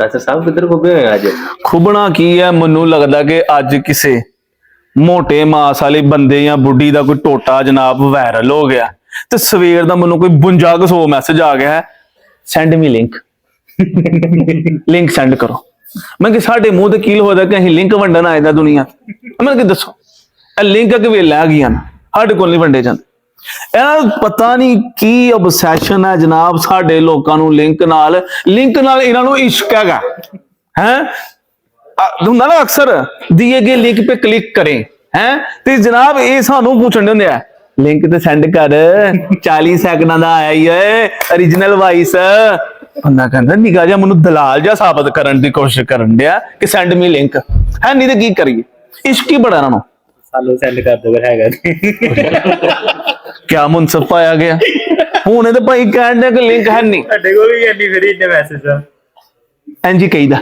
Professor साहब किधर घूमे हुए आज? ਖੁਬਣਾ ਕੀ ਹੈ, ਮੈਨੂੰ ਲੱਗਦਾ ਕਿ ਅੱਜ ਕਿਸੇ ਮੋਟੇ ਮਾਸ ਵਾਲੇ ਬੰਦੇ ਜਾਂ ਬੁੱਢੀ ਦਾ ਕੋਈ ਟੋਟਾ ਜਨਾਬ ਵਾਇਰਲ ਹੋ ਗਿਆ ਤੇ ਸਵੇਰ ਦਾ ਮੈਨੂੰ ਕੋਈ 5200 ਮੈਸੇਜ ਆ ਗਿਆ ਹੈ, ਸੈਂਡ ਮੀ ਲਿੰਕ ਲਿੰਕ ਸੈਂਡ ਕਰੋ। ਮੈਂ ਕਿ ਸਾਡੇ ਮੂੰਹ ਤੇ ਕੀਲ ਹੋਦਾ ਕਿ ਅਸੀਂ ਲਿੰਕ ਵੰਡਣ ਆਏ ਦਾ ਦੁਨੀਆ। ਮੈਂ ਕਿ ਦੱਸੋ ਇਹ ਲਿੰਕ ਕਿਵੇਂ ਲੈ ਗਈਆਂ, ਸਾਡੇ ਕੋਲ ਨਹੀਂ ਵੰਡੇ ਜਾਂਦੇ। ਇਹਨਾਂ ਨੂੰ ਪਤਾ ਨਹੀਂ ਕੀ obsession ਹੈ ਜਨਾਬ ਸਾਡੇ ਲੋਕਾਂ ਨੂੰ ਲਿੰਕ ਨਾਲ ਇਹਨਾਂ ਨੂੰ ਇਸ਼ਕ ਹੈਗਾ ਹੈ। ਹੁੰਦਾ ਨਾ ਅਕਸਰ दिए गए लिंक पे क्लिक करें हैं ते जनाब ये सानू पूछण दे हुंदे आ लिंक ते सेंड कर 40 सेकंडां दा आया ही है ओरिजिनल वॉइस। बंदा कहंदा निगा जा मैनू दलाल जा साबित करन दी कोशिश करन दिया कि सेंड मी लिंक है नहीं ते की करिए। इश्क ही बड़ा इन्हां नू सालों सेंड कर दो हैगा क्या मुनसब पाया गया हुणे ते भाई कहण दे कि लिंक है नहीं ਸਾਡੇ ਕੋਲ ਵੀ ਇੰਨੀ ਫਰੀ ਇੰਨੇ ਮੈਸੇਜ ਆ ਇੰਜ ਕਹੀਦਾ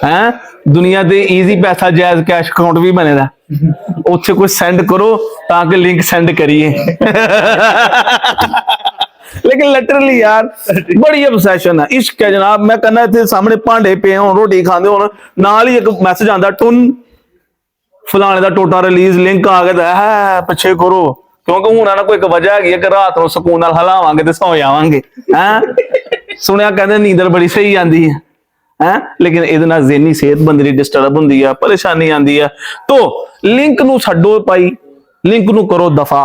ਹੈ। ਦੁਨੀਆ ਤੇ ਈਜ਼ੀ ਪੈਸਾ ਜਾਇਜ਼ ਕੈਸ਼ ਅਕਾਊਂਟ ਵੀ ਬਣੇਦਾ, ਉੱਥੇ ਕੋਈ ਸੈਂਡ ਕਰੋ ਤਾਂ ਕਿ ਲਿੰਕ ਸੈਂਡ ਕਰੀਏ। लेकिन लिटरली यार बड़ी obsession है, इश्क है जनाब। मैं कहना इतने सामने भांडे पे हो रोटी खाते हो नाल ही एक मैसेज आता टुन फलाने का टोटा रिलीज लिंक आ गया है पिछे करो, क्योंकि हूं ना कोई एक वजह है कि रात को सुकून नाल हिलावांगे ते सौ जावांगे हैं। सुनिया कहते नींदर बड़ी सही आती है लेकिन ਇਹਦੇ ਨਾਲ ज़हनी सेहत बंदे ਦੀ डिस्टर्ब ਹੁੰਦੀ ਹੈ, परेशानी आती है। तो लिंक ਨੂੰ ਛੱਡੋ ਭਾਈ, लिंक ਨੂੰ ਕਰੋ दफा।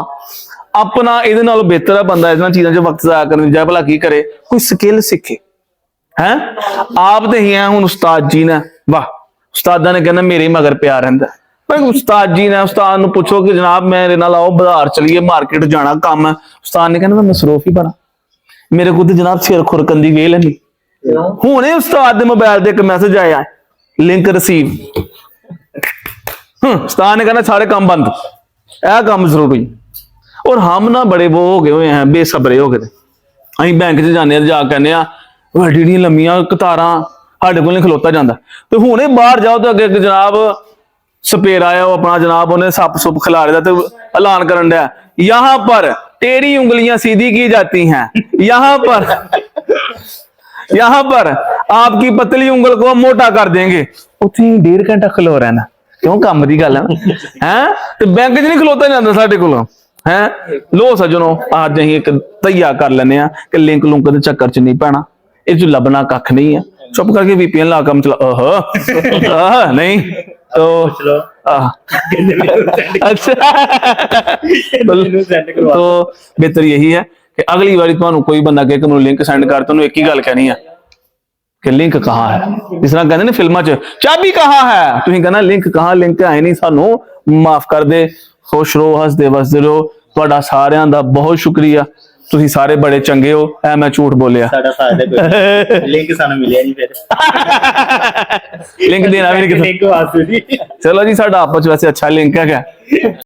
अपना ਇਹਦੇ ਨਾਲੋਂ ਬਿਹਤਰ ਹੈ ਬੰਦਾ ਇਹਨਾਂ ਚੀਜ਼ਾਂ 'ਚ ਵਕਤ ਜ਼ਾਇਆ ਕਰਨ ਜਾਏ ਭਲਾ ਕੀ ਕਰੇ, ਕੋਈ ਸਕਿੱਲ ਸਿੱਖੇ ਹੈ। ਆਪ ਤੇ ਹੀ ਆ ਹੁਣ ਉਸਤਾਦ ਜੀ ਨੇ, ਵਾਹ ਉਸਤਾਦਾਂ ਨੇ ਕਹਿੰਦਾ ਮੇਰੇ ਮਗਰ ਪਿਆ ਰਹਿੰਦਾ। ਪਰ ਉਸਤਾਦ ਜੀ ਨੇ ਉਸਤਾਦ ਨੂੰ ਪੁੱਛੋ ਕਿ ਜਨਾਬ ਮੇਰੇ ਨਾਲ ਆਓ ਬਾਜ਼ਾਰ ਚਲੀਏ ਮਾਰਕੀਟ ਜਾਣਾ ਕੰਮ ਹੈ, ਉਸਤਾਦ ਨੇ ਕਹਿੰਦਾ ਮੈਂ ਮਸਰੂਫ ਹੀ ਬਣਾ, ਮੇਰੇ ਕੋਲ ਤੇ ਜਨਾਬ ਸਿਰ ਖੁਰਕਣ ਦੀ ਵੇਲ ਨਹੀਂ। ਹੁਣੇ ਉਸਤਾਦ ਦੇ ਮੋਬਾਈਲ ਤੇ ਇੱਕ ਮੈਸੇਜ ਆਇਆ ਲਿੰਕ ਰਿਸੀਵ, उस्ताद ने कहना सारे काम बंद, यह काम जरूरी। और हम ना बड़े वो हो गए हुए हैं, बेसबरे हो गए। अं बैंक च जाने जा कहने एडियां लम्मियां कतारां साढ़े को नहीं खलोता जाता। तो हुणे बाहर जाओ तो अगे जनाब सपेर आया अपना जनाब उन्हें सप सुप खिला रहा तो ऐलान करन दिया यहाँ पर तेरी उंगलियां सीधी की जाती हैं, यहाँ पर आपकी पतली उंगल को मोटा कर देंगे। उत्थे 1.5 घंटा खलो रहना, क्यों काम की गल है। तो बैंक च नहीं खलोता जाता साडे कोलों है। लो सजनों अज असीं एक तैया कर लेने कि लिंक लुंक के चक्कर च नहीं पैना, इस लभना कख नहीं है। चुप करके VPN ला काम चला नहीं तो अच्छा तो बेहतर यही है कि अगली बारी तुहानू कोई बंदा कहे कि मैनूं लिंक सेंड कर, तुहानू एक ही गल कहनी है कि लिंक कहाँ है। जिस तरह कहते ना फिल्मां च चाबी कहाँ है, तुसीं कहना लिंक कहाँ, लिंक है नहीं। सानू माफ कर दे, खुश रहो, हसदे वसदे रहो। तुहाडा सारिआं दा बहुत शुक्रिया, तुसीं सारे बड़े चंगे हो। ऐ मैं झूठ बोलिया, लिंक सानू मिलिया नहीं फिर लिंक देना भी नहीं। चलो जी साडा आपस वैसे अच्छा लिंक है।